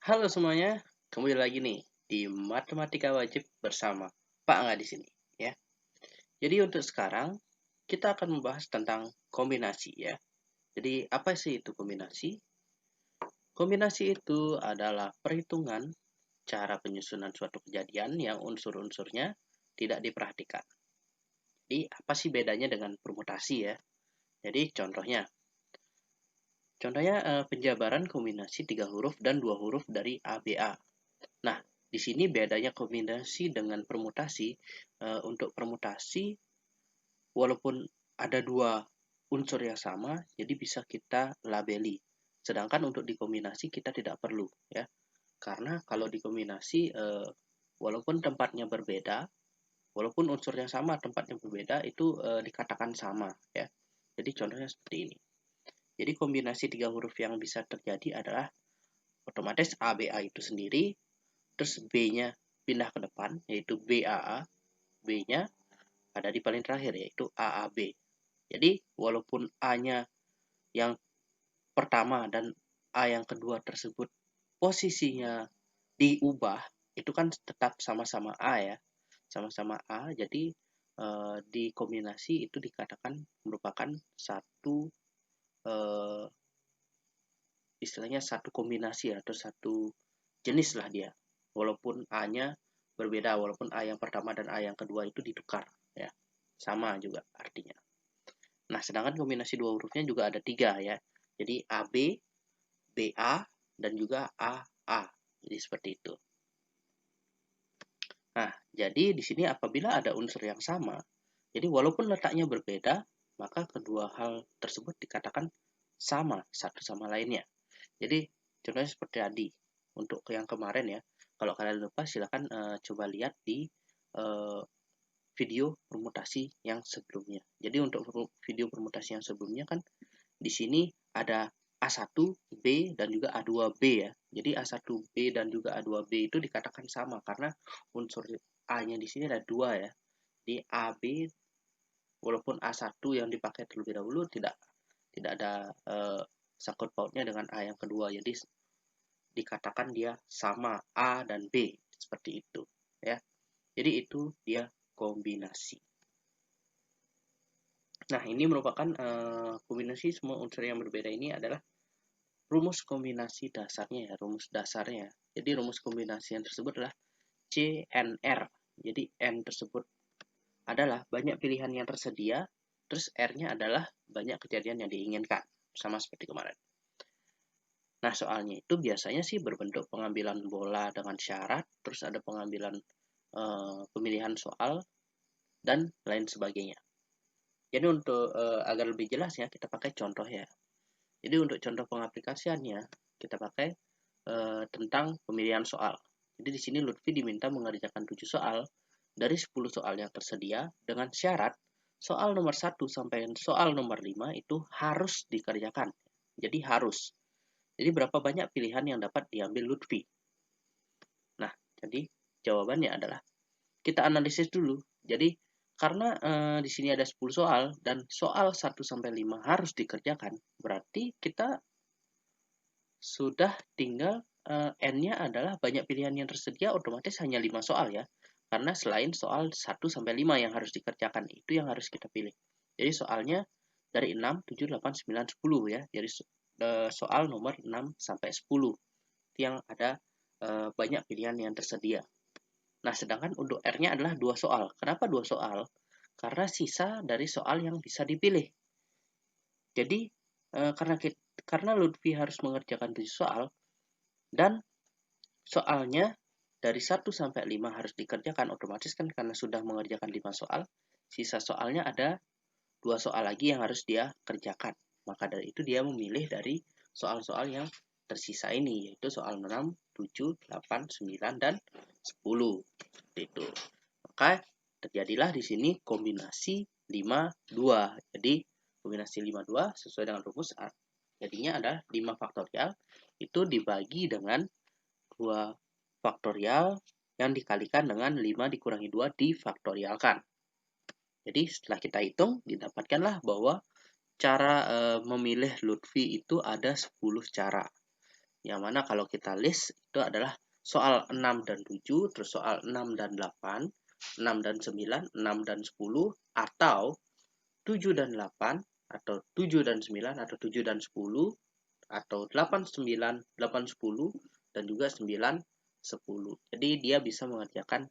Halo semuanya, kembali lagi nih di Matematika Wajib bersama Pak Angga di sini ya. Jadi untuk sekarang kita akan membahas tentang kombinasi ya. Jadi apa sih itu kombinasi? Kombinasi itu adalah perhitungan cara penyusunan suatu kejadian yang unsur-unsurnya tidak diperhatikan. Jadi apa sih bedanya dengan permutasi ya? Jadi contohnya penjabaran kombinasi 3 huruf dan 2 huruf dari ABA. Nah, di sini bedanya kombinasi dengan permutasi. Untuk permutasi, walaupun ada dua unsur yang sama, jadi bisa kita labeli. Sedangkan untuk dikombinasi kita tidak perlu, ya. Karena kalau dikombinasi, walaupun tempatnya berbeda, walaupun unsur yang sama, tempatnya berbeda, itu dikatakan sama, ya. Jadi contohnya seperti ini. Jadi kombinasi 3 huruf yang bisa terjadi adalah otomatis ABA itu sendiri, terus B-nya pindah ke depan, yaitu BAA, B-nya ada di paling terakhir, yaitu AAB. Jadi, walaupun A-nya yang pertama dan A yang kedua tersebut posisinya diubah, itu kan tetap sama-sama A ya, sama-sama A, jadi di kombinasi itu dikatakan merupakan satu eh, istilahnya satu kombinasi atau satu jenis lah dia. Walaupun A-nya berbeda, walaupun A yang pertama dan A yang kedua itu ditukar ya. Sama juga artinya. Nah, sedangkan kombinasi dua hurufnya juga ada 3 ya. Jadi AB, BA, dan juga AA. Jadi seperti itu. Nah, jadi di sini apabila ada unsur yang sama, jadi walaupun letaknya berbeda, maka kedua hal tersebut dikatakan sama satu sama lainnya. Jadi contohnya seperti tadi untuk yang kemarin ya. Kalau kalian lupa silahkan coba lihat di uh, video permutasi yang sebelumnya. Jadi untuk video permutasi yang sebelumnya kan di sini ada A1, B, dan juga A2B ya. Jadi A1B dan juga A2B itu dikatakan sama karena unsur A-nya di sini ada 2 ya. Di AB walaupun A1 yang dipakai terlebih dahulu tidak ada sangkut pautnya dengan A yang kedua. Jadi dikatakan dia sama A dan B seperti itu ya. Jadi itu dia kombinasi. Nah, ini merupakan kombinasi semua unsur yang berbeda ini adalah rumus kombinasi dasarnya ya, rumus dasarnya. Jadi rumus kombinasi yang tersebut adalah CNR. Jadi N tersebut adalah banyak pilihan yang tersedia, terus R-nya adalah banyak kejadian yang diinginkan, sama seperti kemarin. Nah, soalnya itu biasanya sih berbentuk pengambilan bola dengan syarat, terus ada pengambilan pemilihan soal, dan lain sebagainya. Jadi untuk agar lebih jelas ya, kita pakai contoh ya. Jadi untuk contoh pengaplikasiannya, kita pakai tentang pemilihan soal. Jadi di sini Lutfi diminta mengerjakan 7 soal dari 10 soal yang tersedia dengan syarat soal nomor 1 sampai soal nomor 5 itu harus dikerjakan. Jadi harus. Jadi berapa banyak pilihan yang dapat diambil Lutfi? Nah, jadi jawabannya adalah kita analisis dulu. Jadi karena di sini ada 10 soal dan soal 1 sampai 5 harus dikerjakan, berarti kita sudah tinggal N-nya adalah banyak pilihan yang tersedia otomatis hanya 5 soal ya. Karena selain soal 1 sampai 5 yang harus dikerjakan, itu yang harus kita pilih. Jadi soalnya dari 6, 7, 8, 9, 10 ya. Jadi soal nomor 6 sampai 10 itu yang ada banyak pilihan yang tersedia. Nah, sedangkan untuk R-nya adalah 2 soal. Kenapa 2 soal? Karena sisa dari soal yang bisa dipilih. Jadi karena Lutfi harus mengerjakan 7 soal dan soalnya dari 1 sampai 5 harus dikerjakan, otomatis kan karena sudah mengerjakan 5 soal, sisa soalnya ada 2 soal lagi yang harus dia kerjakan. Maka dari itu dia memilih dari soal-soal yang tersisa ini, yaitu soal 6, 7, 8, 9, dan 10. Itu. Maka terjadilah di sini kombinasi 5, 2. Jadi kombinasi 5, 2 sesuai dengan rumus jadinya ada 5 faktorial itu dibagi dengan 2 faktorial yang dikalikan dengan 5 dikurangi 2 difaktorialkan. Jadi setelah kita hitung, didapatkanlah bahwa cara memilih Lutfi itu ada 10 cara. Yang mana kalau kita list itu adalah soal 6 dan 7, terus soal 6 dan 8, 6 dan 9, 6 dan 10, atau 7 dan 8, atau 7 dan 9, atau 7 dan 10, atau 8, 9, 8, 10, dan juga 9, 10. Jadi dia bisa mengerjakan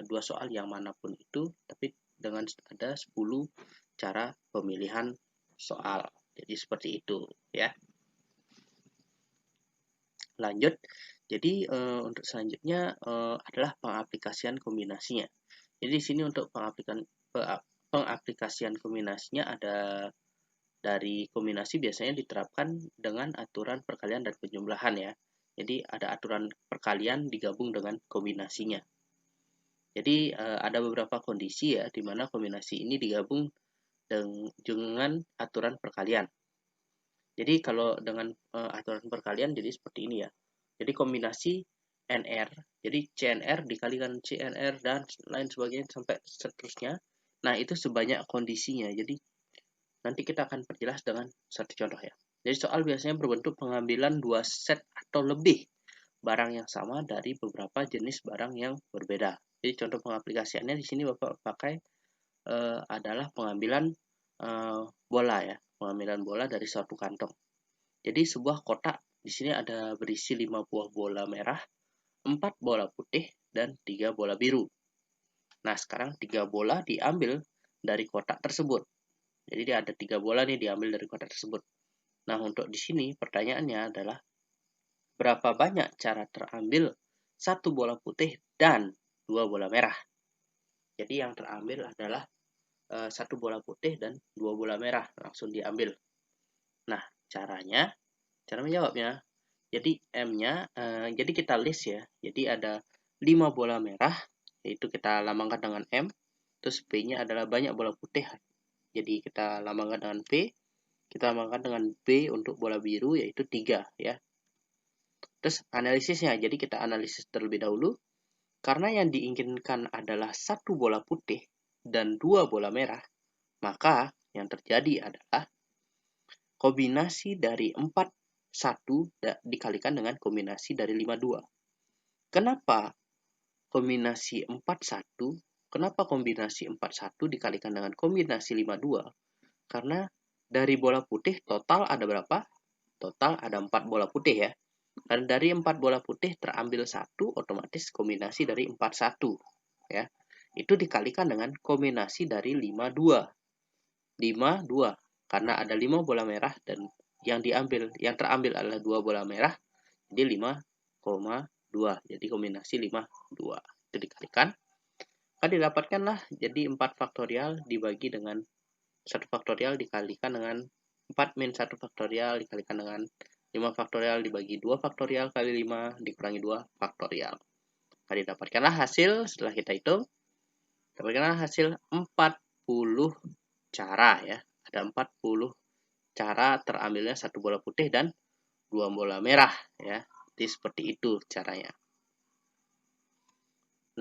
dua soal yang manapun itu, tapi dengan ada 10 cara pemilihan soal. Jadi seperti itu ya. Lanjut. Jadi untuk selanjutnya adalah pengaplikasian kombinasinya. Jadi di sini untuk pengaplikasian kombinasinya ada dari kombinasi biasanya diterapkan dengan aturan perkalian dan penjumlahan ya. Jadi ada aturan perkalian digabung dengan kombinasinya. Jadi ada beberapa kondisi ya di mana kombinasi ini digabung dengan aturan perkalian. Jadi kalau dengan aturan perkalian jadi seperti ini ya. Jadi kombinasi NR, jadi CNR dikalikan CNR dan lain sebagainya sampai seterusnya. Nah, itu sebanyak kondisinya. Jadi nanti kita akan perjelas dengan satu contoh ya. Jadi soal biasanya berbentuk pengambilan dua set atau lebih barang yang sama dari beberapa jenis barang yang berbeda. Jadi contoh pengaplikasiannya di sini Bapak pakai adalah pengambilan bola ya, pengambilan bola dari suatu kantong. Jadi sebuah kotak di sini ada berisi 5 buah bola merah, 4 bola putih, dan 3 bola biru. Nah, sekarang 3 bola diambil dari kotak tersebut. Jadi dia ada 3 bola nih diambil dari kotak tersebut. Nah, untuk di sini pertanyaannya adalah berapa banyak cara terambil 1 bola putih dan 2 bola merah. Jadi yang terambil adalah 1 bola putih dan 2 bola merah. Langsung diambil. Nah, cara menjawabnya. Jadi M-nya, jadi kita list ya. Jadi ada 5 bola merah, yaitu kita lambangkan dengan M. Terus P-nya adalah banyak bola putih, jadi kita lambangkan dengan P. Kita lambangkan dengan B untuk bola biru, yaitu 3 ya. Terus analisisnya, jadi kita analisis terlebih dahulu. Karena yang diinginkan adalah 1 bola putih dan 2 bola merah, maka yang terjadi adalah kombinasi dari 41 dikalikan dengan kombinasi dari 52. Kenapa kombinasi 41? Kenapa kombinasi 41 dikalikan dengan kombinasi 52? Karena dari bola putih total ada berapa? Total ada 4 bola putih ya. Dan dari 4 bola putih terambil 1, otomatis kombinasi dari 41 ya. Itu dikalikan dengan kombinasi dari 52. 52 karena ada 5 bola merah dan yang terambil adalah 2 bola merah, jadi 5,2. Jadi kombinasi 52 itu dikalikan, maka didapatkanlah jadi 4 faktorial dibagi dengan 1 faktorial dikalikan dengan 4 min 1 faktorial dikalikan dengan 5 faktorial dibagi 2 faktorial kali 5 dikurangi 2 faktorial. Maka didapatkanlah hasil setelah kita hitung, dapatkanlah hasil 40 cara ya. Ada 40 cara terambilnya 1 bola putih dan 2 bola merah ya. Jadi seperti itu caranya.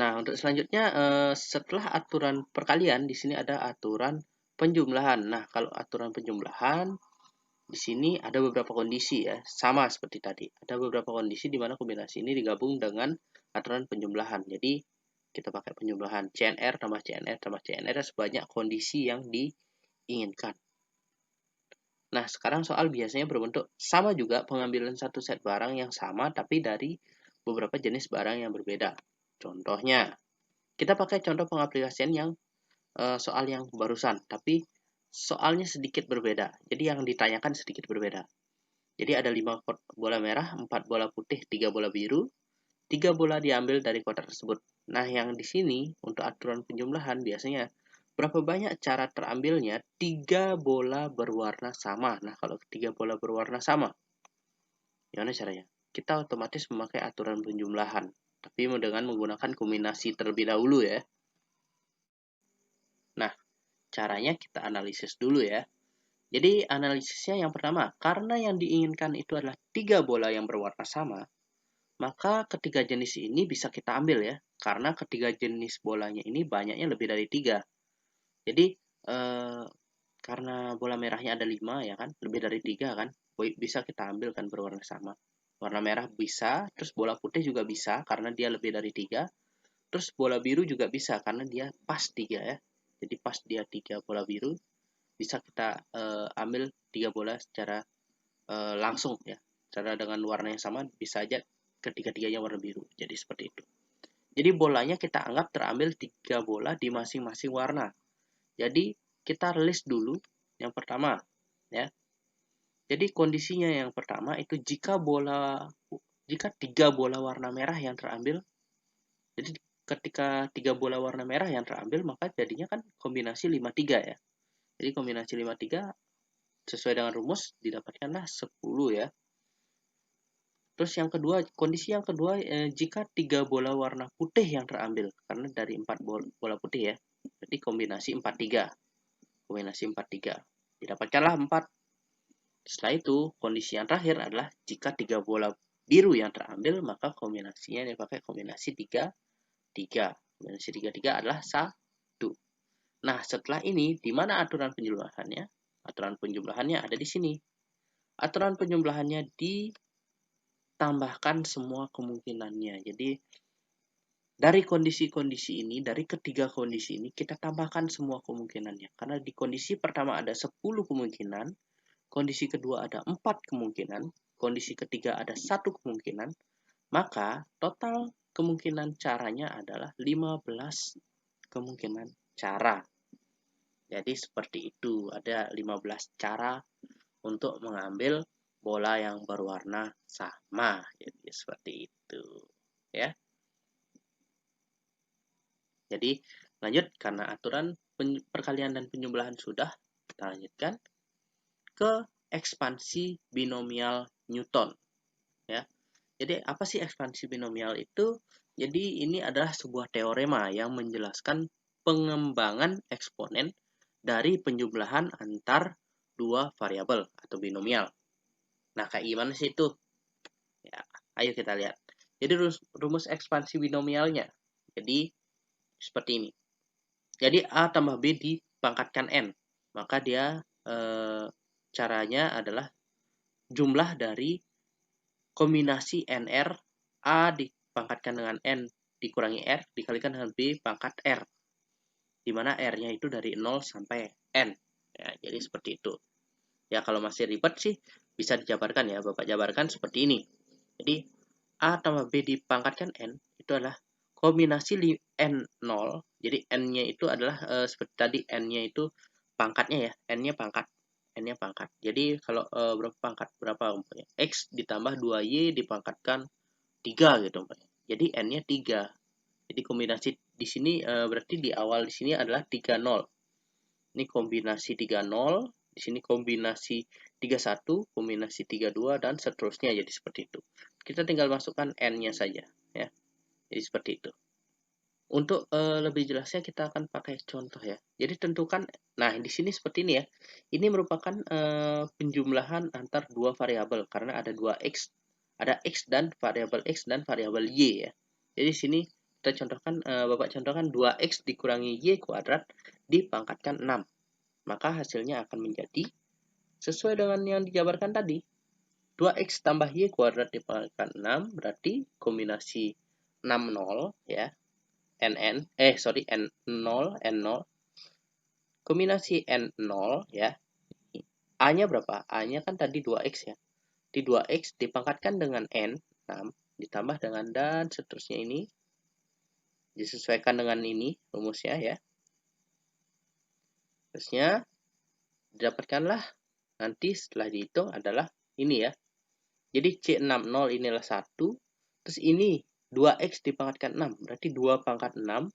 Nah, untuk selanjutnya setelah aturan perkalian di sini ada aturan penjumlahan. Nah, kalau aturan penjumlahan di sini ada beberapa kondisi ya, sama seperti tadi. Ada beberapa kondisi di mana kombinasi ini digabung dengan aturan penjumlahan. Jadi kita pakai penjumlahan CNR tambah CNR tambah CNR sebanyak kondisi yang diinginkan. Nah, sekarang soal biasanya berbentuk sama juga pengambilan satu set barang yang sama tapi dari beberapa jenis barang yang berbeda. Contohnya, kita pakai contoh pengaplikasian yang soal yang barusan, tapi soalnya sedikit berbeda. Jadi yang ditanyakan sedikit berbeda. Jadi ada 5 bola merah, 4 bola putih, 3 bola biru, 3 bola diambil dari kotak tersebut. Nah, yang di sini untuk aturan penjumlahan biasanya berapa banyak cara terambilnya 3 bola berwarna sama. Nah, kalau 3 bola berwarna sama, gimana caranya? Kita otomatis memakai aturan penjumlahan, tapi dengan menggunakan kombinasi terlebih dahulu ya. Nah, caranya kita analisis dulu ya. Jadi analisisnya yang pertama, karena yang diinginkan itu adalah 3 bola yang berwarna sama, maka ketiga jenis ini bisa kita ambil ya, karena ketiga jenis bolanya ini banyaknya lebih dari 3. Jadi karena bola merahnya ada 5 ya kan, lebih dari 3 kan, bisa kita ambil kan berwarna sama. Warna merah bisa, terus bola putih juga bisa karena dia lebih dari 3. Terus bola biru juga bisa karena dia pas 3 ya. Jadi pas dia 3 bola biru, bisa kita ambil 3 bola secara langsung ya. Secara dengan warna yang sama bisa aja ketiga-tiganya warna biru. Jadi seperti itu. Jadi bolanya kita anggap terambil 3 bola di masing-masing warna. Jadi kita list dulu yang pertama ya. Jadi kondisinya yang pertama itu jika 3 bola warna merah yang terambil. Jadi ketika 3 bola warna merah yang terambil, maka jadinya kan kombinasi 5-3 ya. Jadi kombinasi 5-3 sesuai dengan rumus didapatkanlah 10 ya. Terus yang kedua, kondisi yang kedua, jika 3 bola warna putih yang terambil, karena dari 4 bola putih ya. Jadi kombinasi 4-3. Kombinasi 4-3. Didapatkanlah 4. Setelah itu, kondisi yang terakhir adalah jika 3 bola biru yang terambil, maka kombinasinya dipakai kombinasi 3-3. Kombinasi 3-3 adalah 1. Nah, setelah ini, di mana aturan penjumlahannya? Aturan penjumlahannya ada di sini. Aturan penjumlahannya ditambahkan semua kemungkinannya. Jadi, dari kondisi-kondisi ini, dari ketiga kondisi ini, kita tambahkan semua kemungkinannya. Karena di kondisi pertama ada 10 kemungkinan, kondisi kedua ada 4 kemungkinan, kondisi ketiga ada 1 kemungkinan, maka total kemungkinan caranya adalah 15 kemungkinan cara. Jadi seperti itu, ada 15 cara untuk mengambil bola yang berwarna sama. Jadi seperti itu, ya. Jadi lanjut, karena aturan perkalian dan penjumlahan sudah, kita lanjutkan ke ekspansi binomial Newton, ya. Jadi apa sih ekspansi binomial itu? Jadi ini adalah sebuah teorema yang menjelaskan pengembangan eksponen dari penjumlahan antar dua variabel atau binomial. Nah, kayak gimana sih itu? Ya, ayo kita lihat. Jadi rumus ekspansi binomialnya. Jadi seperti ini. Jadi A tambah B dipangkatkan N. Maka dia caranya adalah jumlah dari kombinasi NR A dipangkatkan dengan N dikurangi R dikalikan dengan B pangkat R. Di mana R-nya itu dari 0 sampai N. Ya, jadi seperti itu. Ya, kalau masih ribet sih bisa dijabarkan ya. Bapak jabarkan seperti ini. Jadi A tambah B dipangkatkan N itu adalah kombinasi N0. Jadi N-nya itu adalah seperti tadi, N-nya itu pangkatnya ya. N-nya pangkat. N-nya pangkat. Jadi kalau berapa pangkat? Berapa umpamanya? X ditambah 2Y dipangkatkan 3 gitu umpamanya. Jadi N-nya 3. Jadi kombinasi di sini berarti di awal di sini adalah 30. Ini kombinasi 30, di sini kombinasi 31, kombinasi 32 dan seterusnya, jadi seperti itu. Kita tinggal masukkan N-nya saja ya. Jadi seperti itu. Untuk lebih jelasnya kita akan pakai contoh ya. Jadi tentukan, nah di sini seperti ini ya. Ini merupakan penjumlahan antar dua variabel karena ada dua X. Ada X dan variabel X dan variabel Y ya. Jadi di sini kita contohkan, Bapak contohkan 2X dikurangi Y kuadrat dipangkatkan 6. Maka hasilnya akan menjadi sesuai dengan yang dijabarkan tadi. 2X tambah Y kuadrat dipangkatkan 6 berarti kombinasi 60 ya. N0, N0. Kombinasi N0 ya. A-nya berapa? A-nya kan tadi 2X ya. Di 2X dipangkatkan dengan N, 6, ditambah dengan dan seterusnya ini. Disesuaikan dengan ini rumusnya ya. Terusnya didapatkanlah nanti setelah dihitung adalah ini ya. Jadi C60 inilah 1. Terus ini 2X dipangkatkan 6. Berarti 2 pangkat 6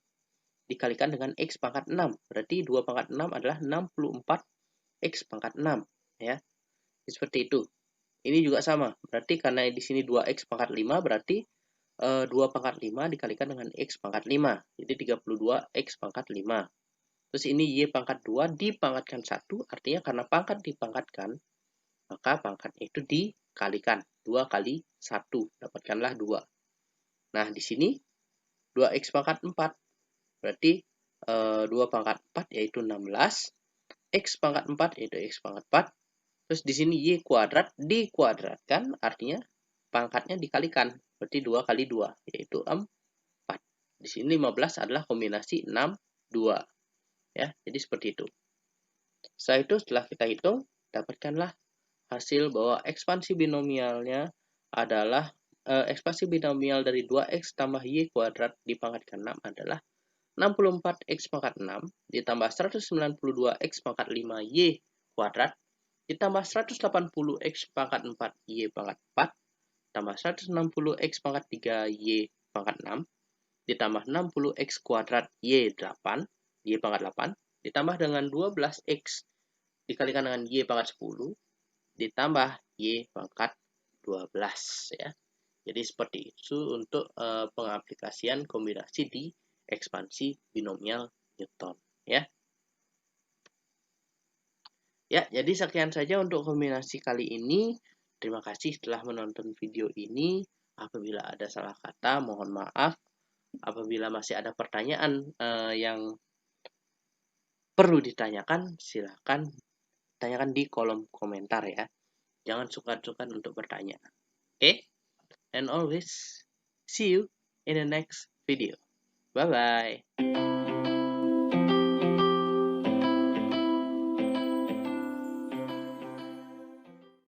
dikalikan dengan X pangkat 6. Berarti 2 pangkat 6 adalah 64 X pangkat 6. Ya. Seperti itu. Ini juga sama. Berarti karena di sini 2X pangkat 5 berarti 2 pangkat 5 dikalikan dengan X pangkat 5. Jadi 32 X pangkat 5. Terus ini Y pangkat 2 dipangkatkan 1. Artinya karena pangkat dipangkatkan, maka pangkat itu dikalikan. 2 kali 1. Dapatkanlah 2. Nah, di sini 2X pangkat 4. Berarti 2 pangkat 4 yaitu 16. X pangkat 4 yaitu X pangkat 4. Terus di sini Y kuadrat dikuadratkan. Artinya pangkatnya dikalikan, berarti 2 kali 2, yaitu 4. Di sini 15 adalah kombinasi 6, 2. Ya, jadi seperti itu. Setelah itu, setelah kita hitung, dapatkanlah hasil bahwa ekspansi binomialnya adalah ekspansi binomial dari 2x tambah y kuadrat dipangkatkan 6 adalah 64x pangkat 6 ditambah 192x pangkat 5y kuadrat ditambah 180x pangkat 4y pangkat 4 tambah 160x pangkat 3y pangkat 6 ditambah 60x kuadrat y 8 y pangkat 8 ditambah dengan 12x dikalikan dengan y pangkat 10 ditambah y pangkat 12 ya. Jadi seperti itu untuk pengaplikasian kombinasi di ekspansi binomial Newton ya. Ya, jadi sekian saja untuk kombinasi kali ini. Terima kasih telah menonton video ini. Apabila ada salah kata, mohon maaf. Apabila masih ada pertanyaan yang perlu ditanyakan, silakan tanyakan di kolom komentar ya. Jangan sungkan-sungkan untuk bertanya. Okay? And always see you in the next video. Bye-bye.